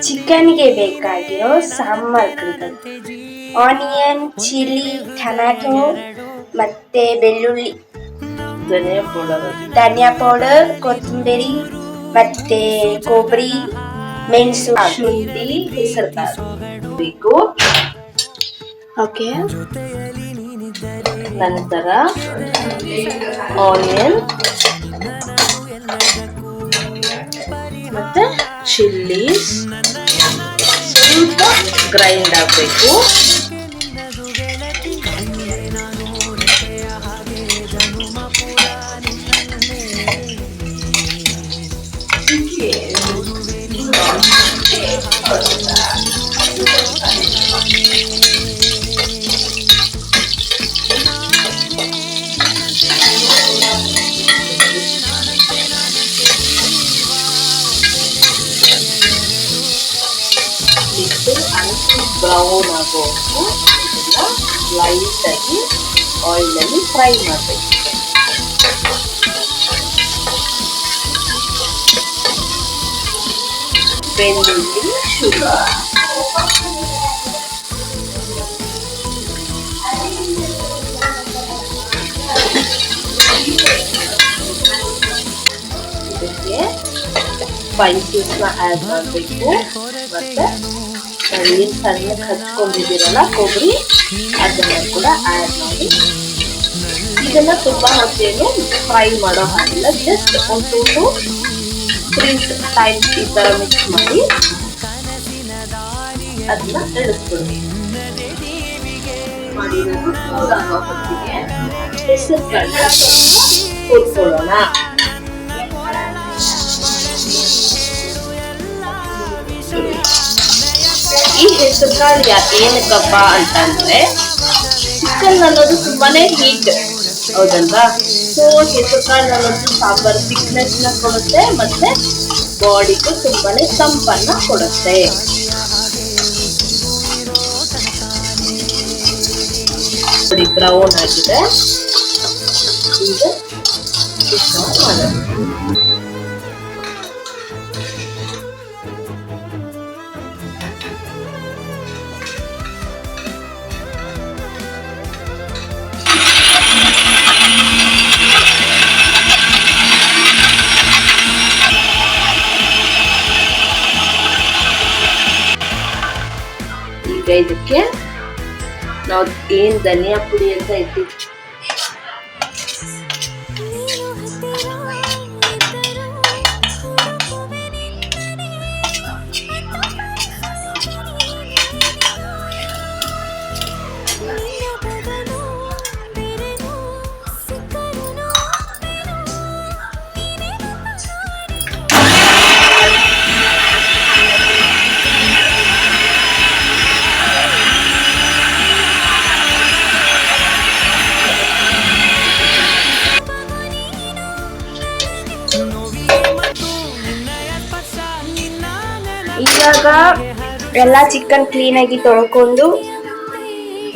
ಚಿಕನ್ಗೆ ಬೇಕಾಗಿರೋ ಸಾಮಗ್ರಿಗಳು: onion, chilli, tomato ಮತ್ತೆ ಬೆಳ್ಳುಳ್ಳಿ, ಧನಿಯಾ ಪೌಡರ್, ಕೊತ್ತಂಬರಿ ಮತ್ತೆ ಕೊಬ್ಬರಿ, ಮೆಣಸು, ಶುಂಠಿ, ಹೆಸರುಕಾಳು ಬೇಕು. ಓಕೆ. ನಂತರ ಆನಿಯನ್ ಮತ್ತೆ ಚಿಲ್ಲೀಸ್ ಸ್ವಲ್ಪ ಗ್ರೈಂಡ್ ಆಗಬೇಕು. ಬ್ರೌನ್ ಆಗೋವರೆಗೂ ಇದನ್ನ ಲೈಟಾಗಿ ಆಯಿಲಲ್ಲಿ ಫ್ರೈ ಮಾಡಬೇಕು. ಬೆಳ್ಳುಳ್ಳಿ, ಶುಂಠಿ, ಇದಕ್ಕೆ ಸ್ಪೈಸಸ್ನ ಆ್ಯಡ್ ಮಾಡಬೇಕು. ಮತ್ತೆ ಏನು ಸಣ್ಣಕ್ಕೆ ಹಚ್ಕೊಂಡಿದ್ದೀರಲ್ಲ ಕೊಬ್ಬರಿ, ಅದನ್ನ ಕೂಡ ಆ್ಯಡ್ ಮಾಡಿ ಇದನ್ನ ತುಂಬಾ ಹೊತ್ತೇನು ಫ್ರೈ ಮಾಡೋ ಹಾಗಿಲ್ಲ. ಜಸ್ಟ್ ಒಂದು 2 to 3 ಟೈಮ್ಸ್ ಈ ಥರ ಮಿಕ್ಸ್ ಮಾಡಿ ಅದನ್ನ ಇಳಿಸ್ಬಿಡಿ. ಮಾಡಿರೋದು ಹೊತ್ತಿಗೆ ಹೆಸರು ಕಾಳನ್ನ ಹುರ್ಕೊಳ್ಳೋಣ. ಈ ಹೆಸರು ಕಾಳು ಏನಕ್ಕಪ್ಪ ಅಂತಂದ್ರೆ ಚಿಕನ್ ಅನ್ನೋದು ತುಂಬಾನೇ ಹೀಟ್, ಹೌದಲ್ವಾ? ಸೊ ಹೆಸರು ಕಾಳು ಅನ್ನೋದು ಸಾಂಬಾರ್ ಥಿಕ್ನೆಸ್ ನ ಕೊಡುತ್ತೆ ಮತ್ತೆ ಬಾಡಿಗೂ ತುಂಬಾನೇ ತಂಪನ್ನ ಕೊಡುತ್ತೆ. ಬ್ರೌನ್ ಆಗಿದೆ, ಈಗ ಮಾಡೋಣ. ಈಗ ಇದಕ್ಕೆ ನಾವು ಏನ್ ಧನಿಯಾ ಪುಡಿ ಅಂತ ಇಟ್ಟಿದ್ವಿ ಇವಾಗ ಎಲ್ಲ ಚಿಕನ್ ಕ್ಲೀನಾಗಿ ತೊಳ್ಕೊಂಡು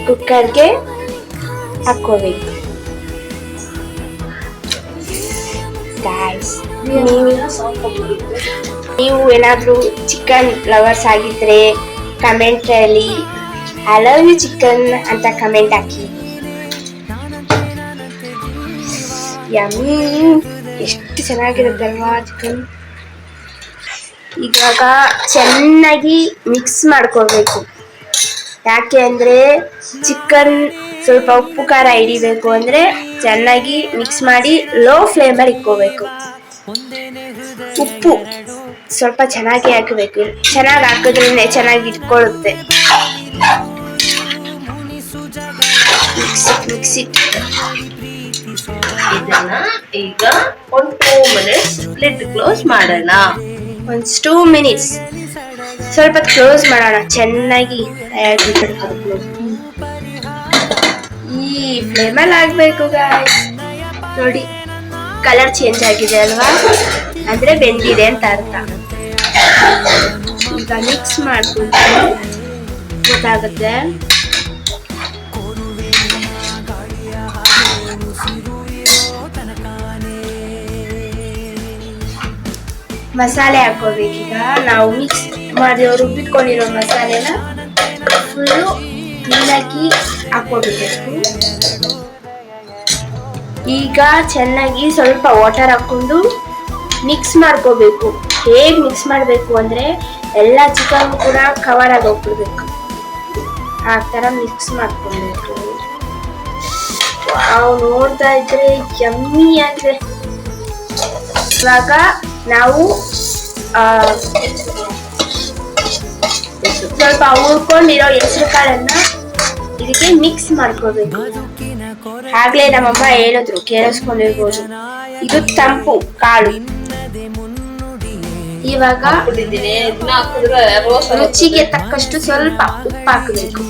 ಕುಕ್ಕರ್ಗೆ ಹಾಕ್ಕೋಬೇಕು. ಗಾಯ್ಸ್, ನೀವು ಏನಾದರೂ ಚಿಕನ್ ಲವರ್ಸ್ ಆಗಿದ್ರೆ ಕಮೆಂಟಲ್ಲಿ ಐ ಲವ್ ಯು ಚಿಕನ್ ಅಂತ ಕಮೆಂಟ್ ಹಾಕಿ. ಯಮ್ಮಿ, ಎಷ್ಟು ಚೆನ್ನಾಗಿರುತ್ತಲ್ವಾ ಚಿಕನ್. ಇವಾಗ ಚೆನ್ನಾಗಿ ಮಿಕ್ಸ್ ಮಾಡ್ಕೊಳ್ಬೇಕು. ಯಾಕೆ ಅಂದರೆ ಚಿಕನ್ ಸ್ವಲ್ಪ ಉಪ್ಪು ಖಾರ ಹಿಡಿಬೇಕು ಅಂದರೆ ಚೆನ್ನಾಗಿ ಮಿಕ್ಸ್ ಮಾಡಿ ಲೋ ಫ್ಲೇಮಲ್ಲಿ ಇಟ್ಕೋಬೇಕು. ಉಪ್ಪು ಸ್ವಲ್ಪ ಚೆನ್ನಾಗಿ ಹಾಕಬೇಕು, ಚೆನ್ನಾಗಿ ಹಾಕಿದ್ರೇ ಚೆನ್ನಾಗಿ ಇಟ್ಕೊಳ್ಳುತ್ತೆ. ಮಿಕ್ಸಿ ಇದನ್ನ ಈಗ ಒಂದು 2 minutes ಲಿಡ್ ಕ್ಲೋಸ್ ಮಾಡೋಣ. ಒಂದು 2 minutes ಸ್ವಲ್ಪ ಕ್ಲೋಸ್ ಮಾಡೋಣ. ಚೆನ್ನಾಗಿ ಈ ಫ್ಲೇಮಲ್ಲಿ ಆಗಬೇಕು ಗಾಯ್ಸ್. ನೋಡಿ, ಕಲರ್ ಚೇಂಜ್ ಆಗಿದೆ ಅಲ್ವಾ, ಅಂದ್ರೆ ಬೆಂದಿದೆ ಅಂತ ಅರ್ಥ. ಈಗ ಮಿಕ್ಸ್ ಮಾಡ್ಕೊಂಡು ಗೊತ್ತಾಗುತ್ತೆ. ಮಸಾಲೆ ಹಾಕೋಬೇಕೀಗ ನಾವು ರುಬ್ಬಿಕೊಂಡಿರೋ ಮಸಾಲೆನ ಫುಲ್ಲು ಕ್ಲೀನಾಗಿ ಹಾಕ್ಕೊಳ್ಬೇಕು. ಈಗ ಚೆನ್ನಾಗಿ ಸ್ವಲ್ಪ ವಾಟರ್ ಹಾಕೊಂಡು ಮಿಕ್ಸ್ ಮಾಡ್ಕೋಬೇಕು. ಹೇಗೆ ಮಿಕ್ಸ್ ಮಾಡಬೇಕು ಅಂದರೆ ಎಲ್ಲ ಚಿಕನ್ ಕೂಡ ಕವರ್ ಆಗಿ ಹೋಗ್ಬಿಡ್ಬೇಕು. ಆ ಥರ ಮಿಕ್ಸ್ ಮಾಡ್ಕೊಳ್ಬೇಕು. ನಾವು ನೋಡ್ತಾ ಇದ್ರೆ ಯಮ್ಮಿ ಆಗಿದೆ. ಇವಾಗ ನಾವು ಸ್ವಲ್ಪ ಹುರ್ಕೊಂಡಿರೋ ಹೆಸರು ಕಾಳನ್ನ ಇದಕ್ಕೆ ಮಿಕ್ಸ್ ಮಾಡ್ಕೋಬೇಕು. ಆಗ್ಲೇ ನಮ್ಮಮ್ಮ ಹೇಳಿದ್ರು, ಕೇಳಿಸ್ಕೊಂಡಿರ್ಬೋದು, ಇದು ತಂಪು ಕಾಳು. ಇವಾಗ ರುಚಿಗೆ ತಕ್ಕಷ್ಟು ಸ್ವಲ್ಪ ಉಪ್ಪು ಹಾಕಬೇಕು.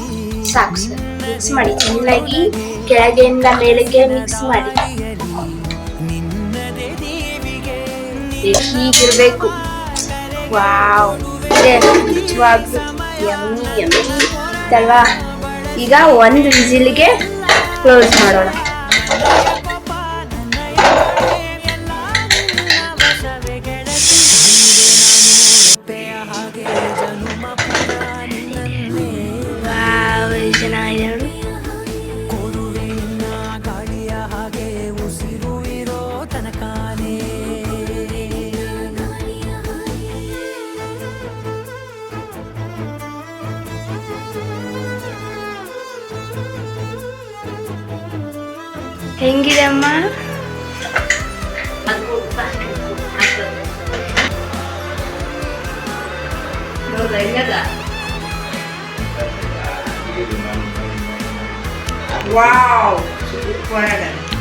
ಸಾಕು ಸರ್. ಮಿಕ್ಸ್ ಮಾಡಿ ಚೆನ್ನಾಗಿ ಕೆಳಗೆಯಿಂದ ಮೇಲಕ್ಕೆ ಮಿಕ್ಸ್ ಮಾಡಿ. ಹೀಗಿರ್ಬೇಕು. ವಾವ್, ನಿಜವಾಗ್ಲೂ ಯಮ್ಮಿ ಯಮ್ಮಿ ಅಲ್ವಾ? ಈಗ ಒಂದು ವಿಸಿಲ್ಗೆ ಕ್ಲೋಸ್ ಮಾಡೋಣ. ಚೆನ್ನಾಗಿದೆ ನೋಡಿ. ಹೆಂಗಿದೆ ಅಮ್ಮ? ವಾವ್, ಸೂಪರ್ ಆಗಿದೆ.